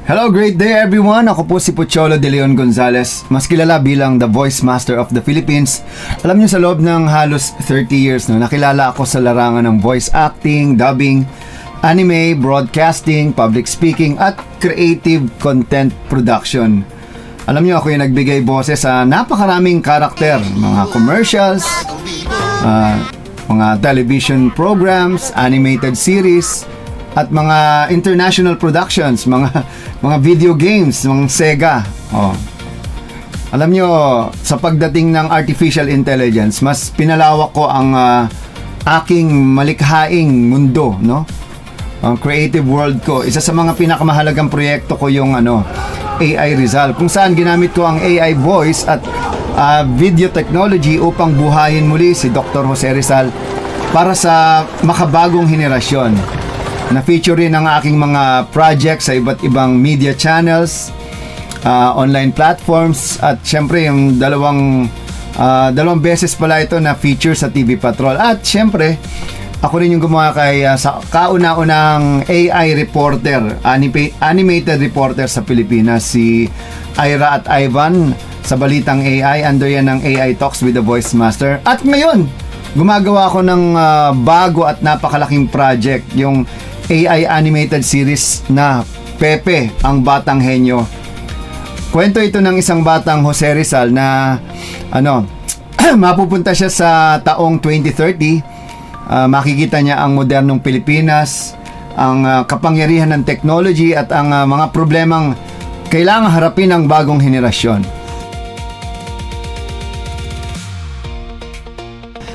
Hello, great day everyone! Ako po si Pocholo De Leon Gonzalez, mas kilala bilang the Voice Master of the Philippines. Alam niyo, sa loob ng halos 30 years, nakilala ako sa larangan ng voice acting, dubbing, anime, broadcasting, public speaking, at creative content production. Alam niyo, ako yung nagbigay boses sa napakaraming karakter, mga commercials, mga television programs, animated series, at mga international productions, mga video games, mga Sega. Alam nyo, sa pagdating ng artificial intelligence, mas pinalawak ko ang aking malikhaing mundo, no? Ang creative world ko. Isa sa mga pinakamahalagang proyekto ko yung AI Rizal, kung saan ginamit ko ang AI voice at video technology upang buhayin muli si Dr. Jose Rizal para sa makabagong henerasyon. Na-feature rin ang aking mga projects sa iba't ibang media channels, online platforms, at syempre yung dalawang beses pala ito na feature sa TV Patrol. At syempre, ako rin yung gumawa kay sa kauna-unang AI reporter, animated reporter sa Pilipinas, si Ira at Ivan sa Balitang AI. Under yan ng AI Talks with the Voice Master. At ngayon, gumagawa ako ng bago at napakalaking project, yung AI animated series na Pepe, ang Batang Henyo. Kwento ito ng isang batang Jose Rizal na mapupunta siya sa taong 2030. Makikita niya ang modernong Pilipinas, ang kapangyarihan ng technology at ang mga problemang kailangang harapin ng bagong henerasyon.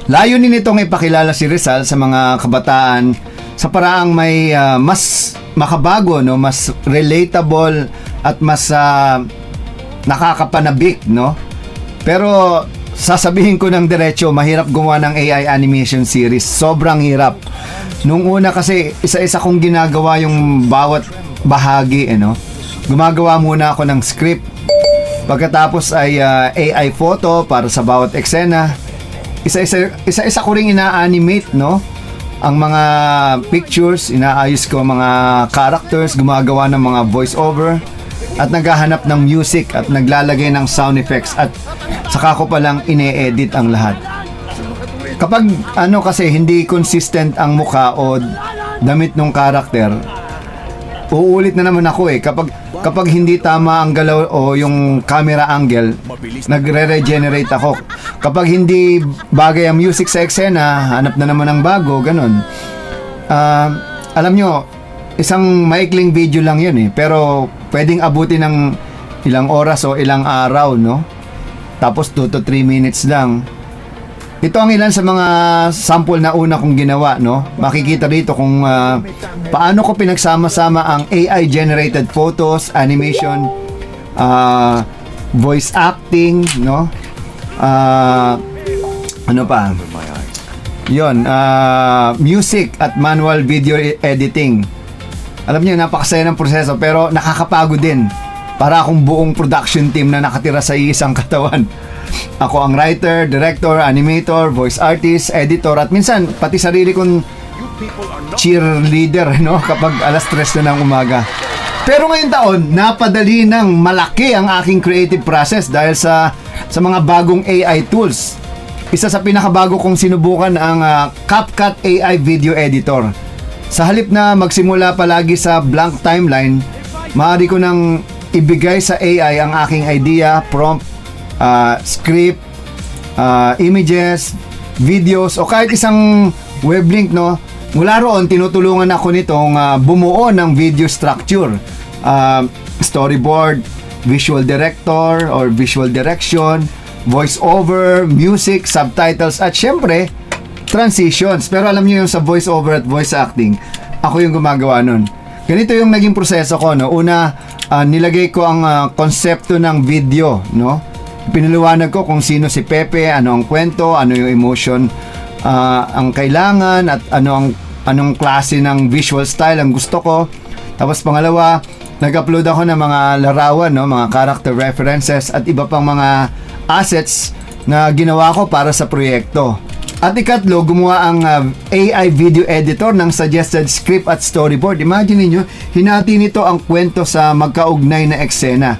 Layunin nitong ipakilala si Rizal sa mga kabataan sa paraang may mas makabago, no, mas relatable at mas nakakapanabik, no. Pero sasabihin ko ng diretso, mahirap gumawa ng AI animation series. Sobrang hirap. Nung una kasi isa-isa kong ginagawa yung bawat bahagi, no. Gumagawa muna ako ng script. Pagkatapos ay AI photo para sa bawat eksena. Isa-isa ko ring ina-animate, no, ang mga pictures, inaayos ko mga characters, gumagawa ng mga voice over, at naghahanap ng music at naglalagay ng sound effects, at saka ko palang ine-edit ang lahat. Kapag kasi hindi consistent ang mukha o damit ng character, uulit na naman ako kapag hindi tama ang galaw o yung camera angle, nagre-regenerate ako. Kapag hindi bagay ang music sa eksena, hanap na naman ng bago, ganun. Alam nyo, isang maikling video lang yun pero pwedeng abutin ng ilang oras o ilang araw, no? Tapos 2 to 3 minutes lang. Ito ang ilan sa mga sample na una kong ginawa, no? Makikita dito kung paano ko pinagsama-sama ang AI-generated photos, animation, voice acting, no? Ano pa? Yun, music at manual video editing. Alam niyo, napakasaya ng proseso, pero nakakapagod din. Para akong buong production team na nakatira sa isang katawan. Ako ang writer, director, animator, voice artist, editor, at minsan pati sarili kong cheerleader, no, kapag alas 3 na ng umaga. Pero ngayong taon, napadali ng malaki ang aking creative process dahil sa mga bagong AI tools. Isa sa pinakabago kong sinubukan ang CapCut AI Video Editor. Sa halip na magsimula palagi sa blank timeline, maaari ko nang ibigay sa AI ang aking idea, prompt, script, images, videos, o kahit isang web link, no. Mula roon, tinutulungan ako nitong bumuo ng video structure, storyboard, visual director or visual direction, voice over, music, subtitles, at syempre transitions. Pero alam niyo, yung sa voice over at voice acting, ako yung gumagawa nun. Ganito yung naging proseso ko, no. Una, nilagay ko ang konsepto ng video, no. Pinaliwanag ko kung sino si Pepe, ano ang kwento, ano yung emotion ang kailangan, at anong klase ng visual style ang gusto ko. Tapos pangalawa, nag-upload ako ng mga larawan, no, mga character references at iba pang mga assets na ginawa ko para sa proyekto. At ikatlo, gumawa ang AI video editor ng suggested script at storyboard. Imagine niyo, hinati nito ang kwento sa magkaugnay na eksena.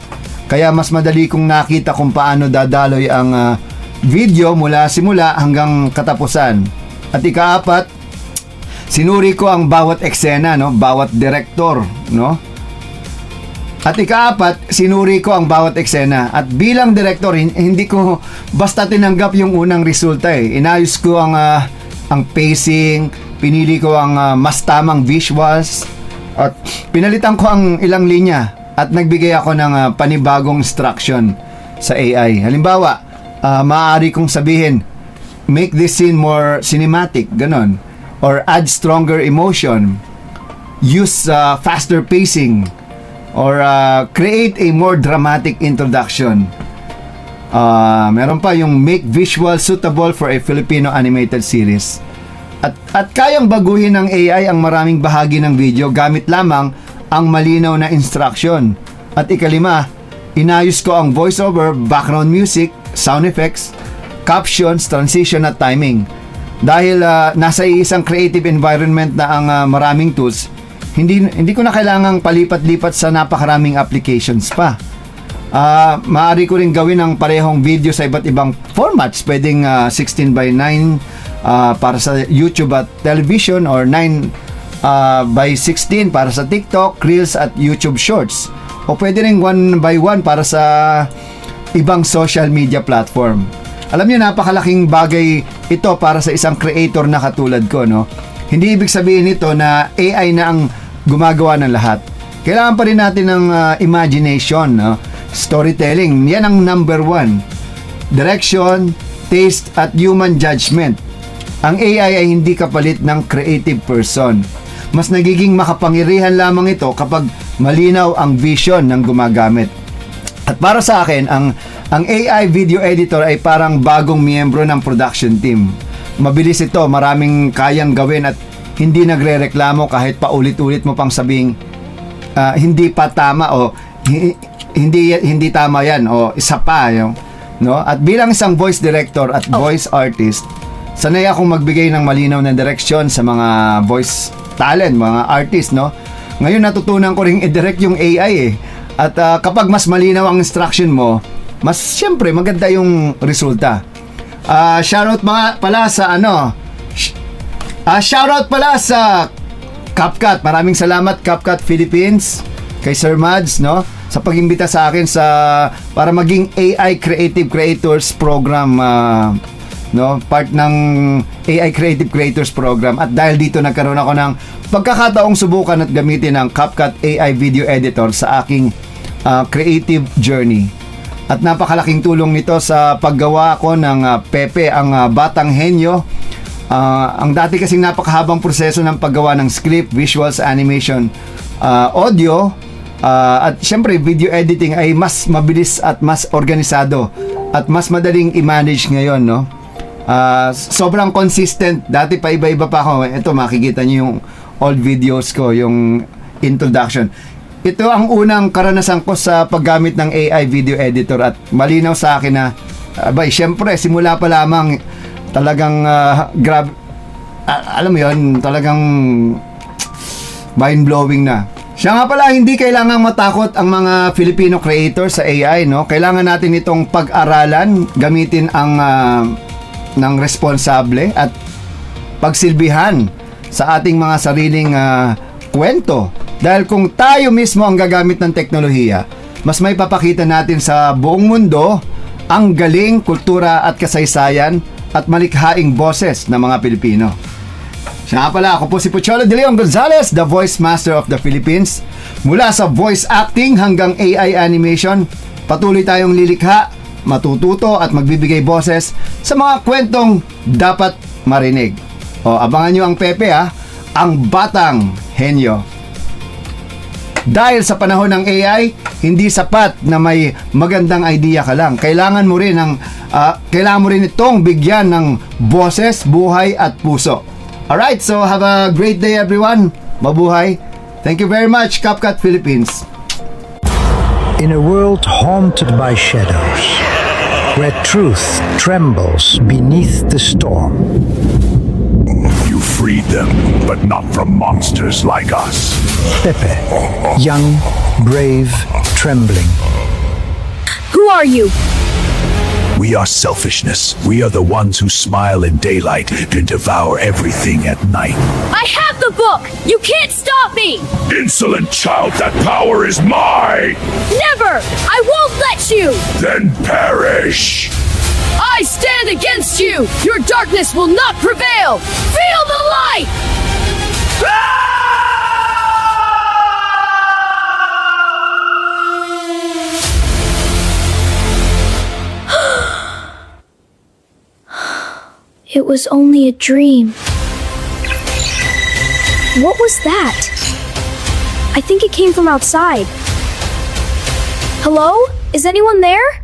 Kaya mas madali kong nakita kung paano dadaloy ang video mula simula hanggang katapusan. At ikaapat, sinuri ko ang bawat eksena, no? Bawat direktor, no? At ikaapat, sinuri ko ang bawat eksena. At bilang direktor, hindi ko basta tinanggap yung unang resulta eh. Inayos ko ang pacing, pinili ko ang mas tamang visuals, at pinalitan ko ang ilang linya at nagbigay ako ng panibagong instruction sa AI. Halimbawa, maaari kong sabihin, make this scene more cinematic, ganon. Or add stronger emotion, use faster pacing, or create a more dramatic introduction. Meron pa yung make visual suitable for a Filipino animated series. At kayang baguhin ng AI ang maraming bahagi ng video gamit lamang ang malinaw na instruction. At ikalima, inayos ko ang voiceover, background music, sound effects, captions, transition at timing. Dahil nasa isang creative environment na ang maraming tools, hindi ko na kailangang palipat-lipat sa napakaraming applications pa. Maaari ko rin gawin ang parehong video sa iba't ibang formats. Pwedeng 16:9 para sa YouTube at television, or 9:16 para sa TikTok, Reels at YouTube Shorts. O pwede rin 1:1 para sa ibang social media platform. Alam niyo, napakalaking bagay ito para sa isang creator na katulad ko, no? Hindi ibig sabihin nito na AI na ang gumagawa ng lahat. Kailangan pa rin natin ng imagination, no? Storytelling, yan ang number 1. Direction, taste, at human judgment. Ang AI ay hindi kapalit ng creative person. Mas nagiging makapangyarihan lamang ito kapag malinaw ang vision ng gumagamit. At para sa akin, ang AI video editor ay parang bagong miyembro ng production team. Mabilis ito, maraming kayang gawin at hindi nagrereklamo kahit paulit-ulit mo pang sabing hindi pa tama o hindi tama yan o isa pa yung, no? At bilang isang voice director at voice artist, sanay akong magbigay ng malinaw na direksyon sa mga voice talent, mga artist, no? Ngayon natutunan ko ring i-direct yung AI eh. At kapag mas malinaw ang instruction mo, mas siyempre maganda yung resulta. Shoutout pala sa shoutout pala sa CapCut. Maraming salamat CapCut Philippines, kay Sir Mads, no, sa pag-imbita sa akin para maging AI Creative Creators Program, no, part ng AI Creative Creators Program. At dahil dito nagkaroon ako ng pagkakataong subukan at gamitin ang CapCut AI Video Editor sa aking creative journey. At napakalaking tulong nito sa paggawa ko ng Pepe, ang Batang Henyo. Ang dati kasing napakahabang proseso ng paggawa ng script, visuals, animation, audio, at syempre video editing ay mas mabilis at mas organisado at mas madaling i-manage ngayon, no? Sobrang consistent. Dati pa iba-iba pa ako. Ito, makikita niyo yung old videos ko, yung introduction. Ito ang unang karanasan ko sa paggamit ng AI video editor at malinaw sa akin na syempre simula pa lamang talagang alam mo yun, talagang mind-blowing na. Siya nga pala, hindi kailangang matakot ang mga Filipino creators sa AI, no? Kailangan natin itong pag-aralan, gamitin ang ng responsable at pagsilbihan sa ating mga sariling kwento. Dahil kung tayo mismo ang gagamit ng teknolohiya, mas may papakita natin sa buong mundo ang galing, kultura at kasaysayan at malikhaing boses ng mga Pilipino. Siya nga pala, ako po si Pocholo de Leon Gonzales, the voice master of the Philippines. Mula sa voice acting hanggang AI animation, patuloy tayong lilikha, matututo at magbibigay boses sa mga kwentong dapat marinig. O, abangan nyo ang Pepe, ang Batang Henyo. Dahil sa panahon ng AI, hindi sapat na may magandang idea ka lang. Kailangan mo rin itong bigyan ng boses, buhay at puso. Alright, so have a great day everyone. Mabuhay. Thank you very much, CapCut Philippines. In a world haunted by shadows, where truth trembles beneath the storm. You freed them, but not from monsters like us. Pepe, young, brave, trembling. Who are you? We are selfishness. We are the ones who smile in daylight and devour everything at night. I have the book! You can't stop me! Insolent child, that power is mine! Never! I won't let you! Then perish! I stand against you! Your darkness will not prevail! Feel the light! It was only a dream. What was that? I think it came from outside. Hello? Is anyone there?